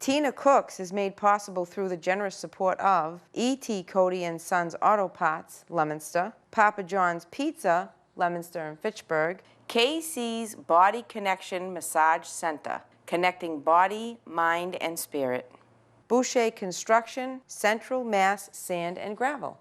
Tina Cooks is made possible through the generous support of E.T. Cody and Sons Auto Parts, Leominster, Papa John's Pizza, Leominster and Fitchburg, KC's Body Connection Massage Center, connecting body, mind, and spirit, Boucher Construction, Central Mass Sand and Gravel.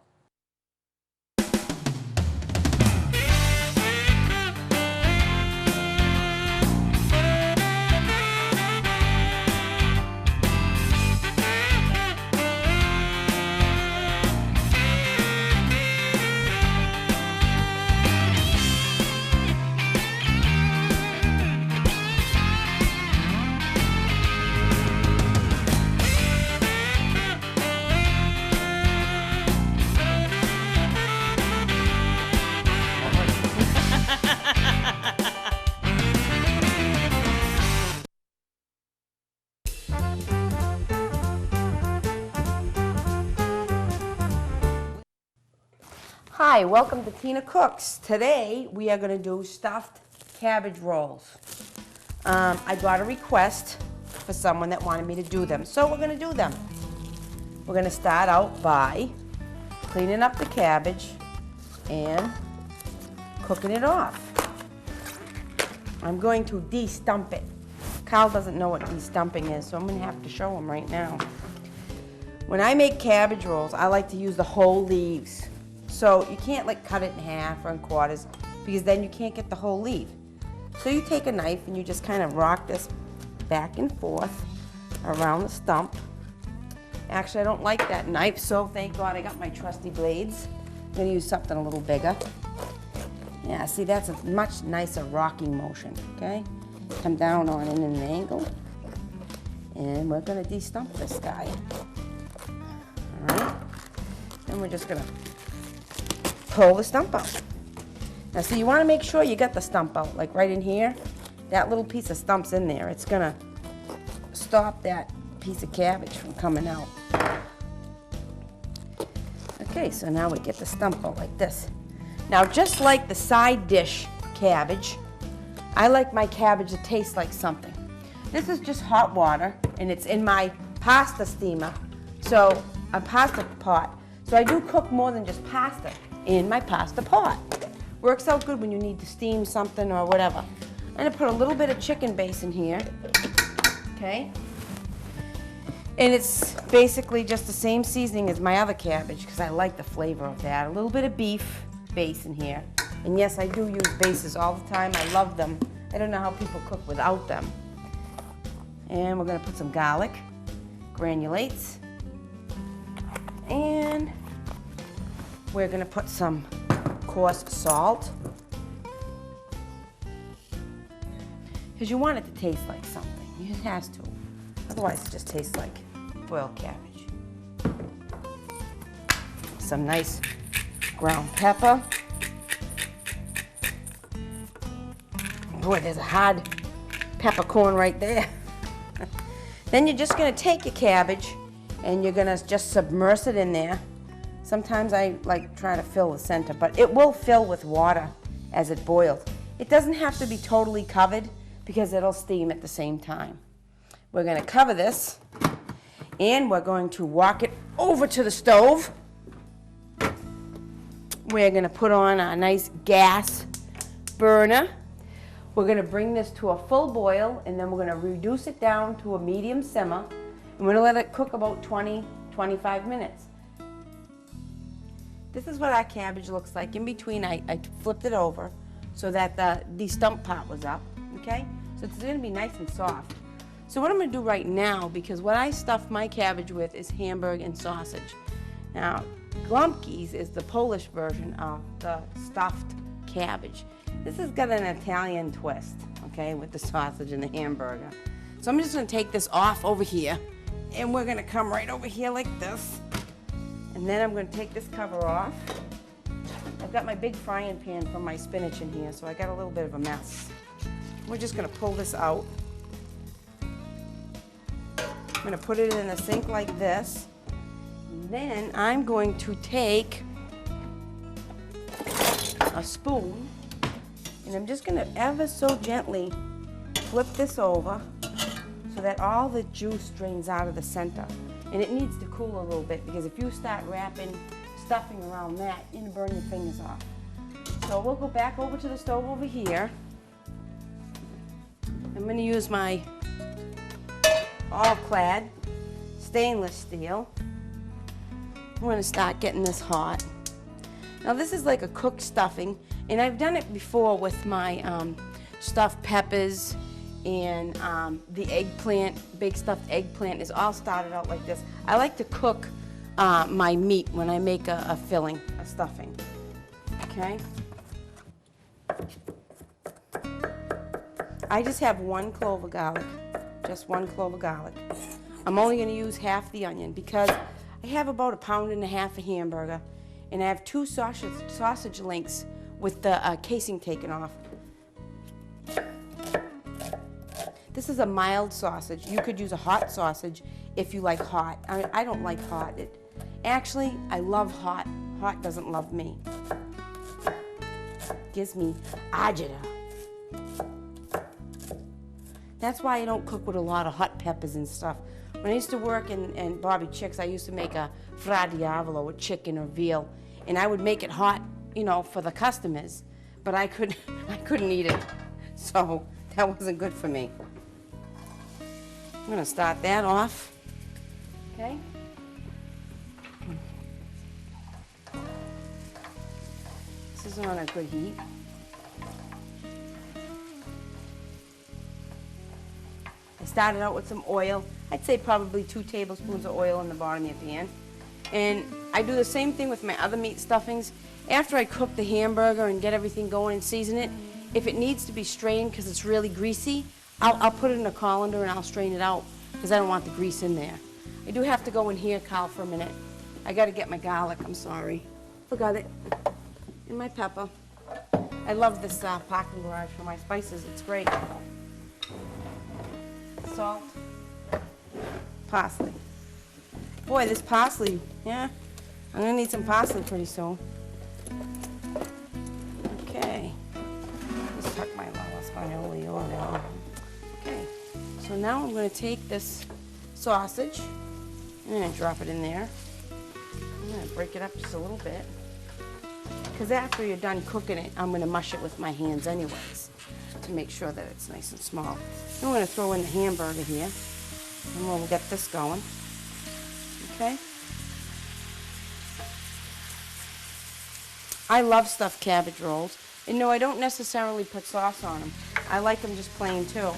Hi, welcome to Tina Cooks. Today we are going to do stuffed cabbage rolls. I got a request for someone that wanted me to do them, so we're going to do them. We're going to start out by cleaning up the cabbage and cooking it off. I'm going to de-stump it. Carl doesn't know what de-stumping is, so I'm going to have to show him right now. When I make cabbage rolls, I like to use the whole leaves. So you can't like cut it in half or in quarters because then you can't get the whole leaf. So you take a knife and you just kind of rock this back and forth around the stump. Actually, I don't like that knife, so thank God I got my trusty blades. I'm going to use something a little bigger. Yeah, see, that's a much nicer rocking motion, okay? Come down on it in an angle. And we're going to de-stump this guy. All right? Then we're just going to pull the stump out. Now see, you want to make sure you got the stump out, like right in here. That little piece of stump's in there. It's going to stop that piece of cabbage from coming out. Okay, so now we get the stump out like this. Now just like the side dish cabbage, I like my cabbage to taste like something. This is just hot water and it's in my pasta steamer, so a pasta pot. So I do cook more than just pasta in my pasta pot. Works out good when you need to steam something or whatever. I'm gonna put a little bit of chicken base in here, okay? And it's basically just the same seasoning as my other cabbage because I like the flavor of that. A little bit of beef base in here. And yes, I do use bases all the time. I love them. I don't know how people cook without them. And we're gonna put some garlic, granulates, and we're going to put some coarse salt because you want it to taste like something. It has to. Otherwise, it just tastes like boiled cabbage. Some nice ground pepper. Boy, there's a hard peppercorn right there. Then you're just going to take your cabbage and you're going to just submerge it in there. Sometimes I like try to fill the center, but it will fill with water as it boils. It doesn't have to be totally covered because it'll steam at the same time. We're going to cover this and we're going to walk it over to the stove. We're going to put on a nice gas burner. We're going to bring this to a full boil and then we're going to reduce it down to a medium simmer. And we're going to let it cook about 20-25 minutes. This is what our cabbage looks like. In between, I flipped it over so that the stump part was up, okay? So it's gonna be nice and soft. So what I'm gonna do right now, because what I stuff my cabbage with is hamburg and sausage. Now, Glumpies is the Polish version of the stuffed cabbage. This has got an Italian twist, okay, with the sausage and the hamburger. So I'm just gonna take this off over here, and we're gonna come right over here like this. And then I'm going to take this cover off. I've got my big frying pan from my spinach in here, so I got a little bit of a mess. We're just going to pull this out. I'm going to put it in the sink like this. And then I'm going to take a spoon, and I'm just going to ever so gently flip this over so that all the juice drains out of the center. And it needs to cool a little bit, because if you start wrapping stuffing around that, you're gonna burn your fingers off. So we'll go back over to the stove over here. I'm gonna use my all-clad stainless steel. I'm gonna start getting this hot. Now this is like a cooked stuffing, and I've done it before with my stuffed peppers and the eggplant, big stuffed eggplant is all started out like this. I like to cook my meat when I make a filling, a stuffing, okay? I just have 1 clove of garlic, just 1 clove of garlic. I'm only gonna use half the onion because I have about 1.5 pounds of hamburger, and I have 2 sausage links with the casing taken off. This is a mild sausage. You could use a hot sausage if you like hot. I don't like hot. Actually, I love hot. Hot doesn't love me. Gives me agita. That's why I don't cook with a lot of hot peppers and stuff. When I used to work in Bobby Chicks, I used to make a fra diavolo with chicken or veal, and I would make it hot, you know, for the customers, but I couldn't eat it, so that wasn't good for me. I'm gonna start that off, okay? This is on a good heat. I started out with some oil. I'd say probably 2 tablespoons of oil in the bottom of your pan. And I do the same thing with my other meat stuffings. After I cook the hamburger and get everything going and season it, if it needs to be strained because it's really greasy, I'll put it in a colander and I'll strain it out because I don't want the grease in there. I do have to go in here, Carl, for a minute. I got to get my garlic, I'm sorry. Forgot it. And my pepper. I love this parking garage for my spices. It's great. Salt. Parsley. Boy, this parsley, yeah. I'm going to need some parsley pretty soon. Okay. Just tuck my spaghetti over there. Okay. So now I'm going to take this sausage. I'm going to drop it in there. I'm going to break it up just a little bit. Because after you're done cooking it, I'm going to mush it with my hands anyways to make sure that it's nice and small. Then we're going to throw in the hamburger here, and we'll get this going. Okay? I love stuffed cabbage rolls. And no, I don't necessarily put sauce on them. I like them just plain too.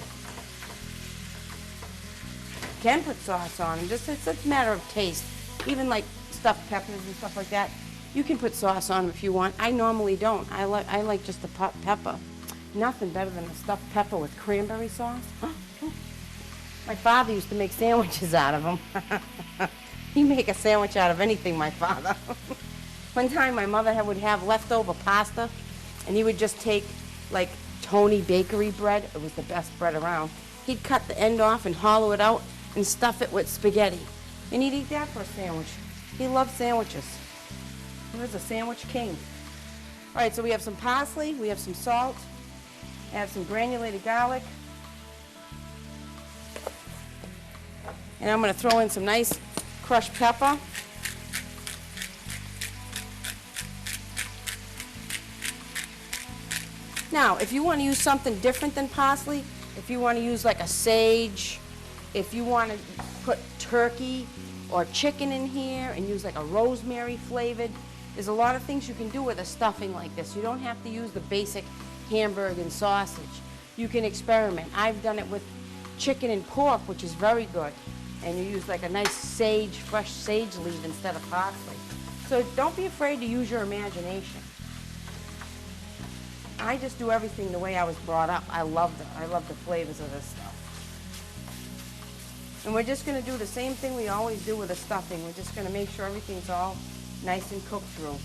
You can put sauce on them, just it's a matter of taste. Even like stuffed peppers and stuff like that, you can put sauce on them if you want. I normally don't. I like just the pepper. Nothing better than a stuffed pepper with cranberry sauce. My father used to make sandwiches out of them. He'd make a sandwich out of anything, my father. One time my mother would have leftover pasta, and he would just take like Tony bakery bread. It was the best bread around. He'd cut the end off and hollow it out and stuff it with spaghetti. And he'd eat that for a sandwich. He loved sandwiches. He was a sandwich king. All right, so we have some parsley, we have some salt, I have some granulated garlic. And I'm going to throw in some nice crushed pepper. Now, if you want to use something different than parsley, if you want to use like a sage, if you want to put turkey or chicken in here and use like a rosemary flavored, there's a lot of things you can do with a stuffing like this. You don't have to use the basic hamburger and sausage. You can experiment. I've done it with chicken and pork, which is very good. And you use like a nice sage, fresh sage leaf instead of parsley. So don't be afraid to use your imagination. I just do everything the way I was brought up. I love the flavors of this stuff. And we're just going to do the same thing we always do with the stuffing. We're just going to make sure everything's all nice and cooked through.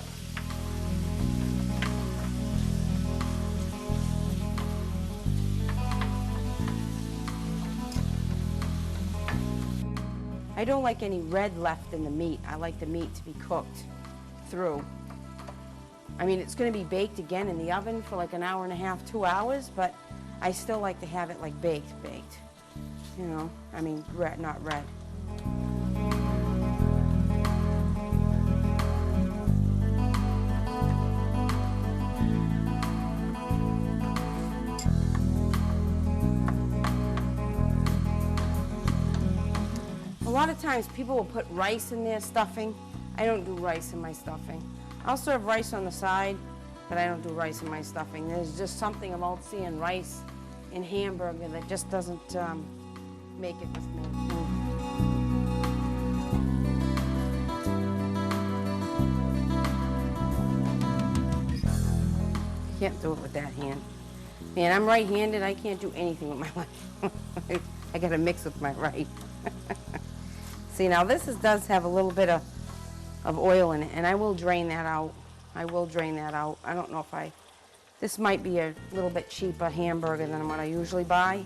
I don't like any red left in the meat. I like the meat to be cooked through. I mean, it's going to be baked again in the oven for like 1.5 hours, 2 hours, but I still like to have it like baked. You know, I mean, red, not red. A lot of times people will put rice in their stuffing. I don't do rice in my stuffing. I'll serve rice on the side, but I don't do rice in my stuffing. There's just something about seeing rice in hamburger that just doesn't make it with me. Can't do it with that hand. Man, I'm right-handed. I can't do anything with my left. I gotta mix with my right. See, now this does have a little bit of oil in it, and I will drain that out. I will drain that out. I don't know if this might be a little bit cheaper hamburger than what I usually buy.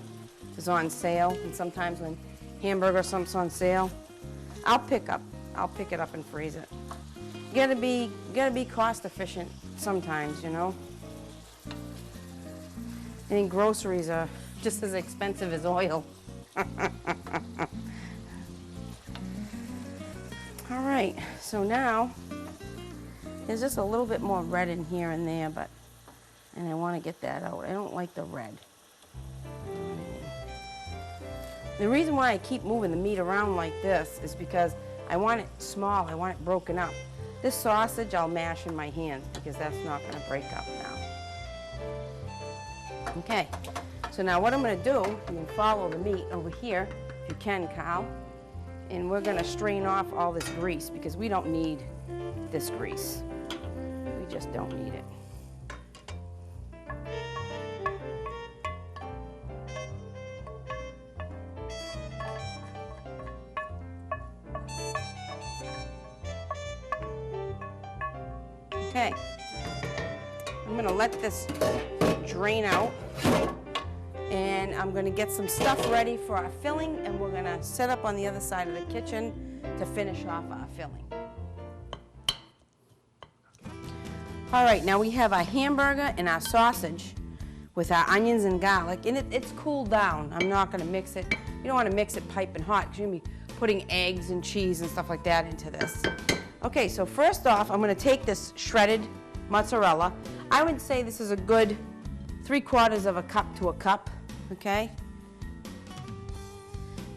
It's on sale, and sometimes when hamburger something's on sale, I'll pick it up and freeze it. You gotta be cost efficient sometimes, you know. I think groceries are just as expensive as oil. All right, so now there's just a little bit more red in here and there, and I want to get that out. I don't like the red. The reason why I keep moving the meat around like this is because I want it small, I want it broken up. This sausage I'll mash in my hand because that's not going to break up now. Okay, so now what I'm going to do, I'm going to follow the meat over here, if you can, Carl, and we're going to strain off all this grease because we don't need this grease. We just don't need it. Okay, I'm going to let this drain out, and I'm going to get some stuff ready for our filling, and we're going to set up on the other side of the kitchen to finish off our filling. All right, now we have our hamburger and our sausage with our onions and garlic, and it's cooled down. I'm not going to mix it. You don't want to mix it piping hot because you're going to be putting eggs and cheese and stuff like that into this. Okay, so first off, I'm going to take this shredded mozzarella. I would say this is a good 3/4 of a cup to a cup, okay?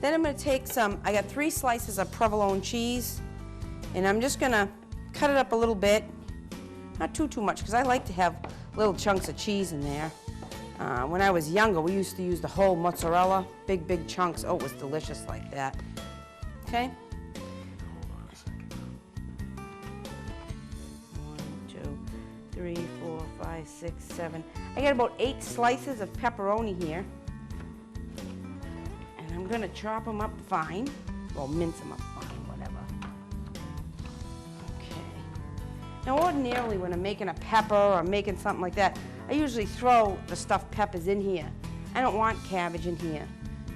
Then I'm going to take I got 3 slices of provolone cheese, and I'm just going to cut it up a little bit. Not too much, because I like to have little chunks of cheese in there. When I was younger, we used to use the whole mozzarella, big chunks. Oh, it was delicious like that. Okay? 3, 4, 5, 6, 7. I got about 8 slices of pepperoni here. And I'm going to chop them up fine. Well, mince them up fine, whatever. Okay. Now, ordinarily, when I'm making a pepper or making something like that, I usually throw the stuffed peppers in here. I don't want cabbage in here.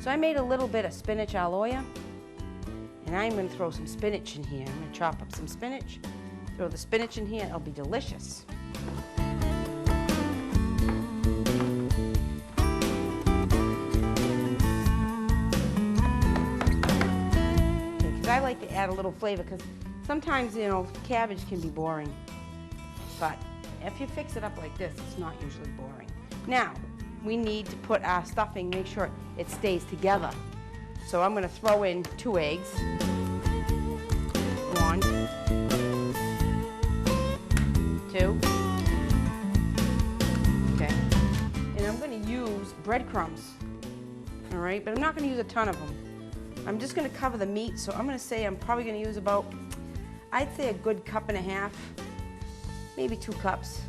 So I made a little bit of spinach aloe. And I'm going to throw some spinach in here. I'm going to chop up some spinach, throw the spinach in here. It'll be delicious. I like to add a little flavor because sometimes, you know, cabbage can be boring. But if you fix it up like this, it's not usually boring. Now, we need to put our stuffing, make sure it stays together. So I'm going to throw in 2 eggs. 1, 2. Okay. And I'm going to use breadcrumbs. All right, but I'm not going to use a ton of them. I'm just going to cover the meat, so I'm going to say I'm probably going to use about, I'd say a good 1.5 cups, maybe 2 cups,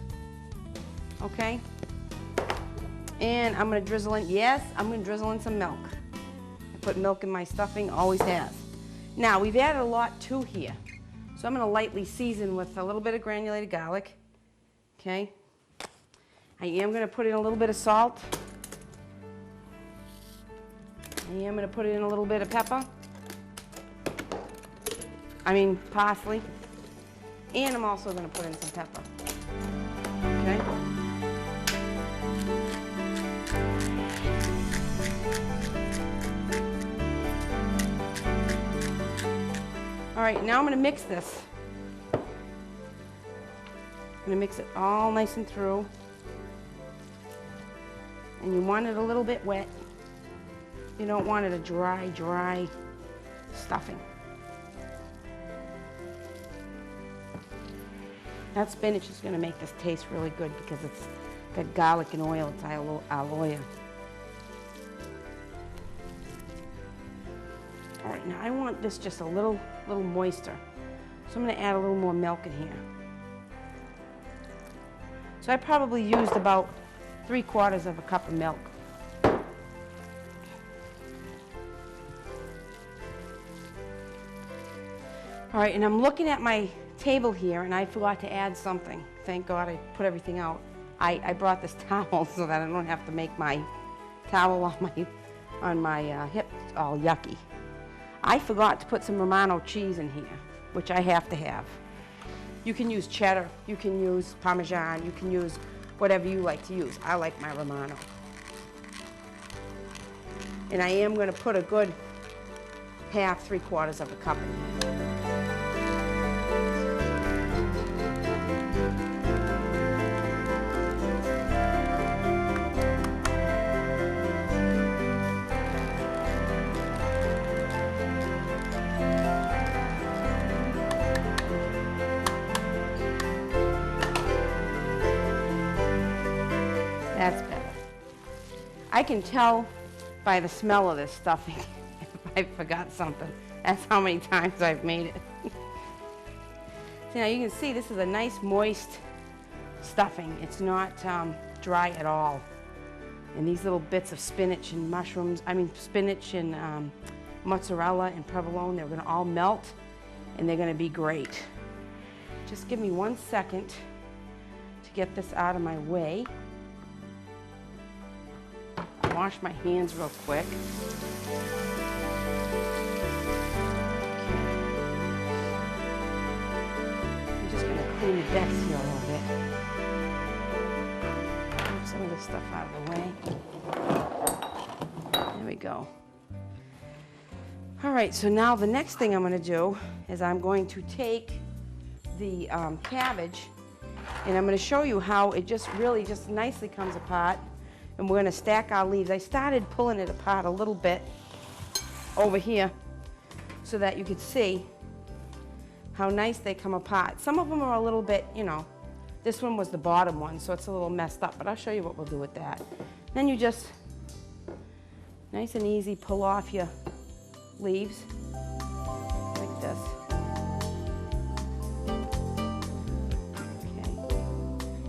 okay? And I'm going to drizzle in, yes, I'm going to drizzle in some milk. I put milk in my stuffing, always have. Now, we've added a lot to here, so I'm going to lightly season with a little bit of granulated garlic, okay? I am going to put in a little bit of salt. I am going to put in a little bit of parsley. And I'm also going to put in some pepper. Okay? right, now I'm gonna mix this. I'm gonna mix it all nice and through. And you want it a little bit wet. You don't want it a dry stuffing. That spinach is gonna make this taste really good because it's got garlic and oil, it's aloe. All right, now I want this just a little moister. So I'm gonna add a little more milk in here. So I probably used about 3/4 of a cup of milk. All right, and I'm looking at my table here and I forgot to add something. Thank God I put everything out. I brought this towel so that I don't have to make my towel on my hip all yucky. I forgot to put some Romano cheese in here, which I have to have. You can use cheddar, you can use Parmesan, you can use whatever you like to use. I like my Romano. And I am going to put a good half, 3/4 of a cup in here. That's better. I can tell by the smell of this stuffing if I forgot something. That's how many times I've made it. So now you can see this is a nice moist stuffing. It's not dry at all. And these little bits of spinach and mushrooms, spinach and mozzarella and provolone, they're gonna all melt and they're gonna be great. Just give me 1 second to get this out of my way. Wash my hands real quick. I'm just going to clean the decks here a little bit. Move some of this stuff out of the way. There we go. All right, so now the next thing I'm going to do is I'm going to take the cabbage and I'm going to show you how it just nicely comes apart. And we're going to stack our leaves. I started pulling it apart a little bit over here so that you could see how nice they come apart. Some of them are a little bit, this one was the bottom one, so it's a little messed up, but I'll show you what we'll do with that. Then you just, nice and easy, pull off your leaves like this.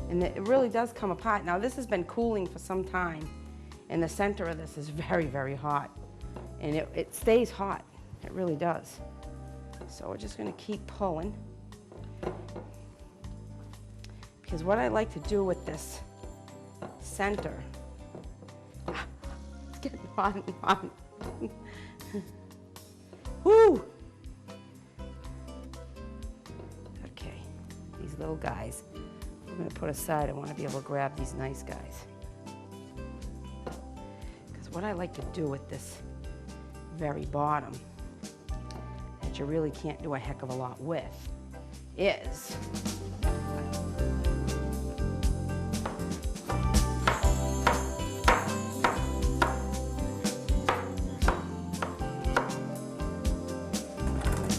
And it really does come apart. Now this has been cooling for some time and the center of this is very, very hot. And it stays hot, it really does. So we're just gonna keep pulling. Because what I like to do with this center, it's getting hot and hot. Woo! Okay, these little guys. I'm going to put aside. I want to be able to grab these nice guys. Because what I like to do with this very bottom, that you really can't do a heck of a lot with, is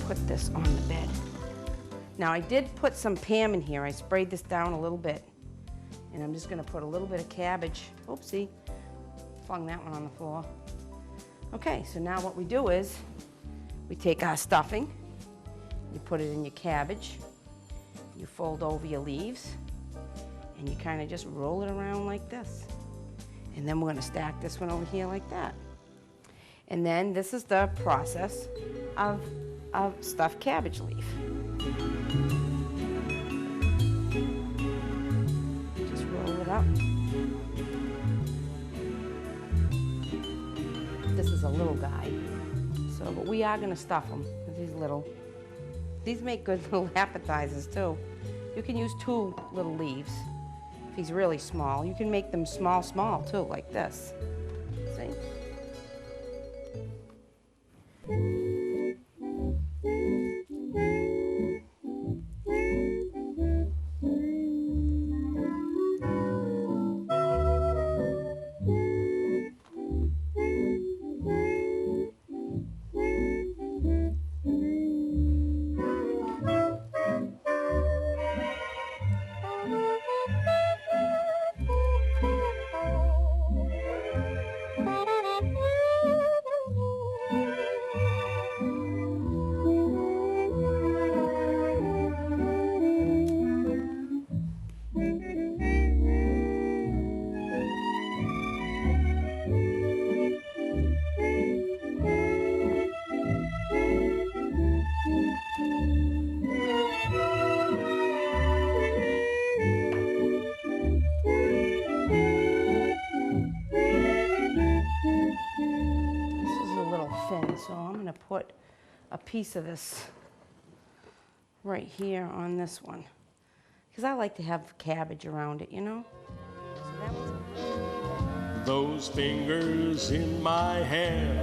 put this on the bed. Now I did put some Pam in here. I sprayed this down a little bit. And I'm just gonna put a little bit of cabbage. Oopsie, flung that one on the floor. Okay, so now what we do is, we take our stuffing, you put it in your cabbage, you fold over your leaves, and you kind of just roll it around like this. And then we're gonna stack this one over here like that. And then this is the process of stuffed cabbage leaf. Just roll it up. This is a little guy, but we are going to stuff them. These little. These make good little appetizers too. You can use 2 little leaves if he's really small. You can make them small too, like this. See? thin, so I'm gonna put a piece of this right here on this one, because I like to have cabbage around it, you know? So that one's... Those fingers in my hair,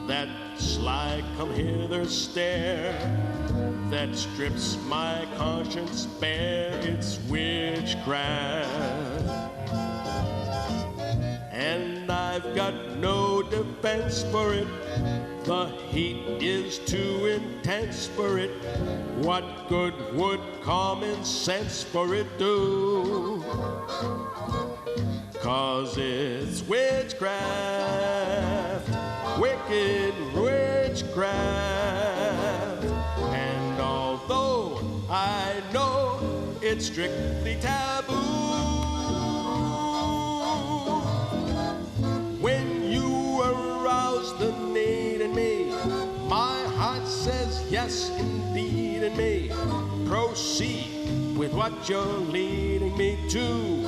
that sly come hither stare, that strips my conscience bare, it's witchcraft. And I've got no defense for it, the heat is too intense for it. What good would common sense for it do? 'Cause it's witchcraft, wicked witchcraft. And although I know it's strictly taboo, when you arouse the need in me, my heart says yes indeed in me. Proceed with what you're leading me to.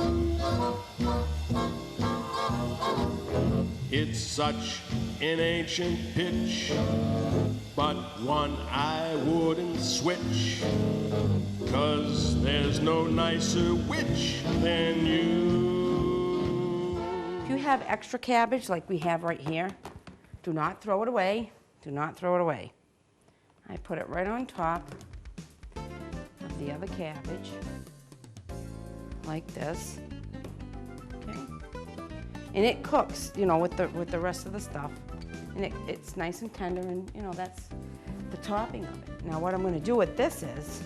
It's such an ancient pitch, but one I wouldn't switch, 'cause there's no nicer witch than you. If you have extra cabbage like we have right here, do not throw it away. Do not throw it away. I put it right on top of the other cabbage, like this. Okay. And it cooks, you know, with the rest of the stuff. And it's nice and tender, and you know, that's the topping of it. Now what I'm going to do with this is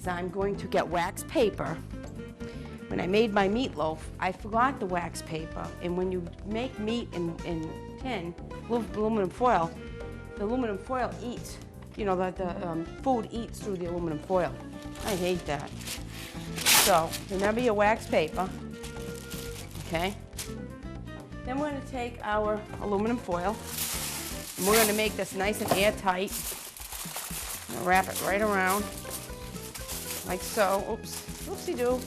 I'm going to get wax paper. When I made my meatloaf, I forgot the wax paper. And when you make meat in tin, aluminum foil, the aluminum foil eats, you know, the food eats through the aluminum foil. I hate that. So remember your wax paper, okay? Then we're going to take our aluminum foil, and we're going to make this nice and airtight. I'm going to wrap it right around, like so. Oops, oopsie-doo.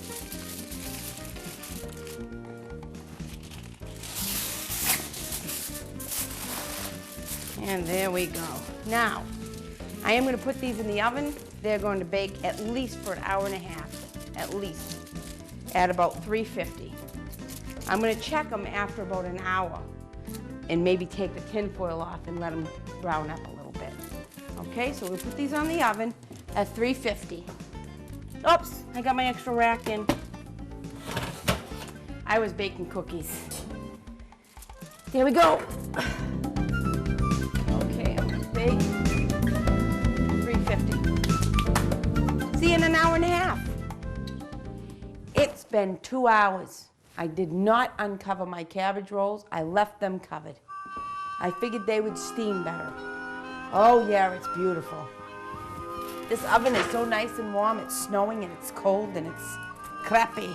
And there we go. Now, I am going to put these in the oven. They're going to bake at least for an hour and a half, at least, at about 350. I'm going to check them after about an hour and maybe take the tin foil off and let them brown up a little bit. Okay, so we'll put these on the oven at 350. Oops, I got my extra rack in. I was baking cookies. There we go. Okay, I'm going to bake 350. See you in an hour and a half. It's been 2 hours. I did not uncover my cabbage rolls. I left them covered. I figured they would steam better. Oh yeah, it's beautiful. This oven is so nice and warm. It's snowing and it's cold and it's crappy.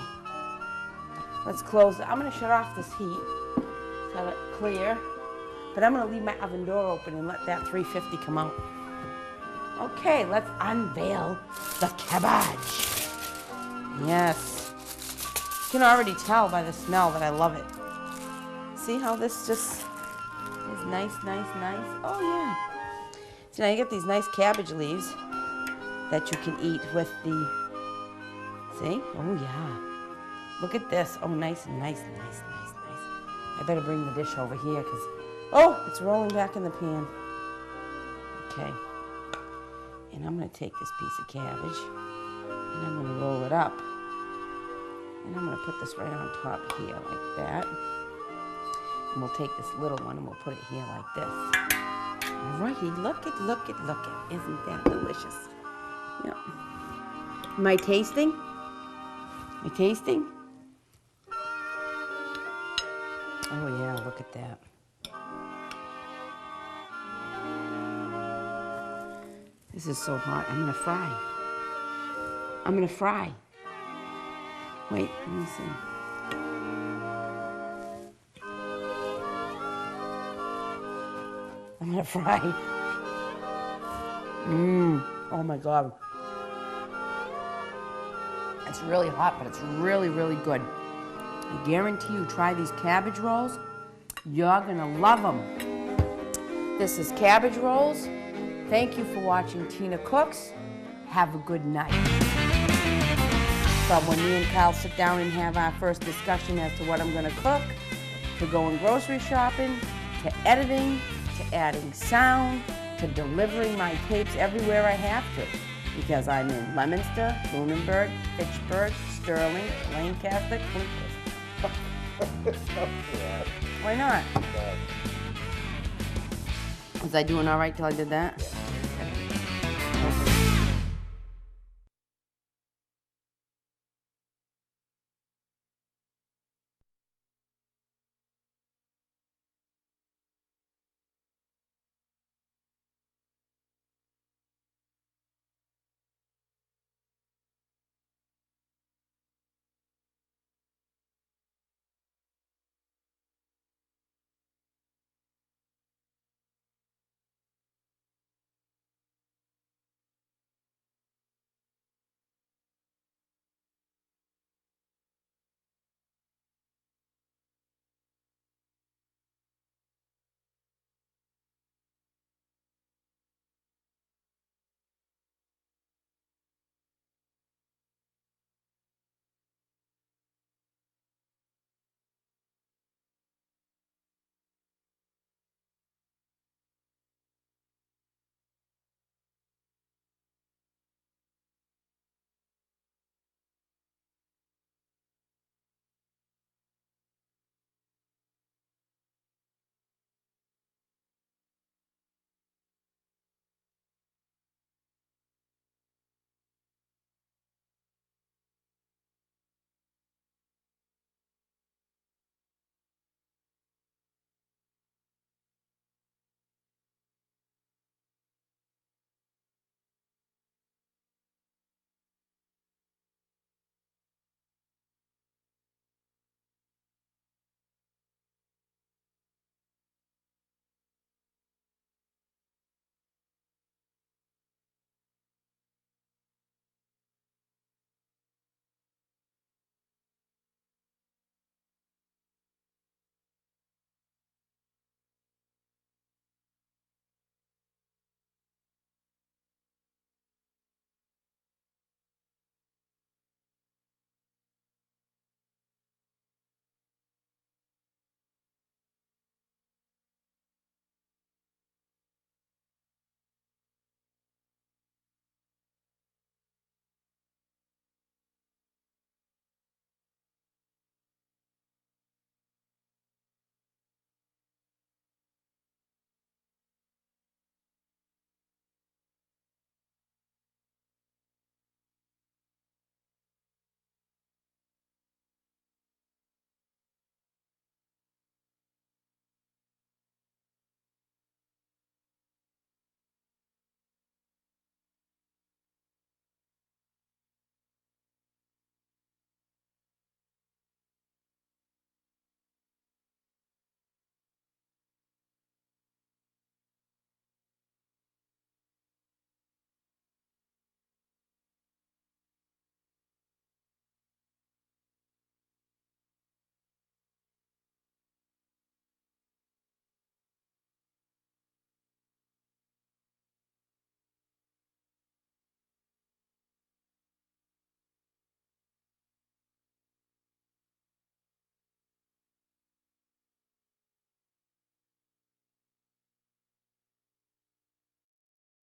Let's close it. I'm gonna shut off this heat so let it clear. But I'm gonna leave my oven door open and let that 350 come out. Okay, let's unveil the cabbage. Yes. You can already tell by the smell that I love it. See how this just is nice, nice, nice? Oh yeah. So now you get these nice cabbage leaves that you can eat with the, see? Oh yeah. Look at this. Oh, nice and nice, nice, nice, nice. I better bring the dish over here because, oh, it's rolling back in the pan. Okay. And I'm going to take this piece of cabbage and I'm going to roll it up. And I'm going to put this right on top here like that. And we'll take this little one and we'll put it here like this. Alrighty, look it, look it, look it. Isn't that delicious? Yep. Am I tasting? Am I tasting? Oh yeah, look at that. This is so hot. I'm going to fry. I'm going to fry. Wait, let me see. I'm gonna fry. Oh my God. It's really hot, but it's really, really good. I guarantee you, try these cabbage rolls. You're gonna love them. This is Cabbage Rolls. Thank you for watching Tina Cooks. Have a good night. From when me and Carl sit down and have our first discussion as to what I'm gonna cook, to going grocery shopping, to editing, to adding sound, to delivering my tapes everywhere I have to. Because I'm in Leominster, Lunenburg, Fitchburg, Sterling, Lancaster, Clinton. Why not? Was I doing all right till I did that?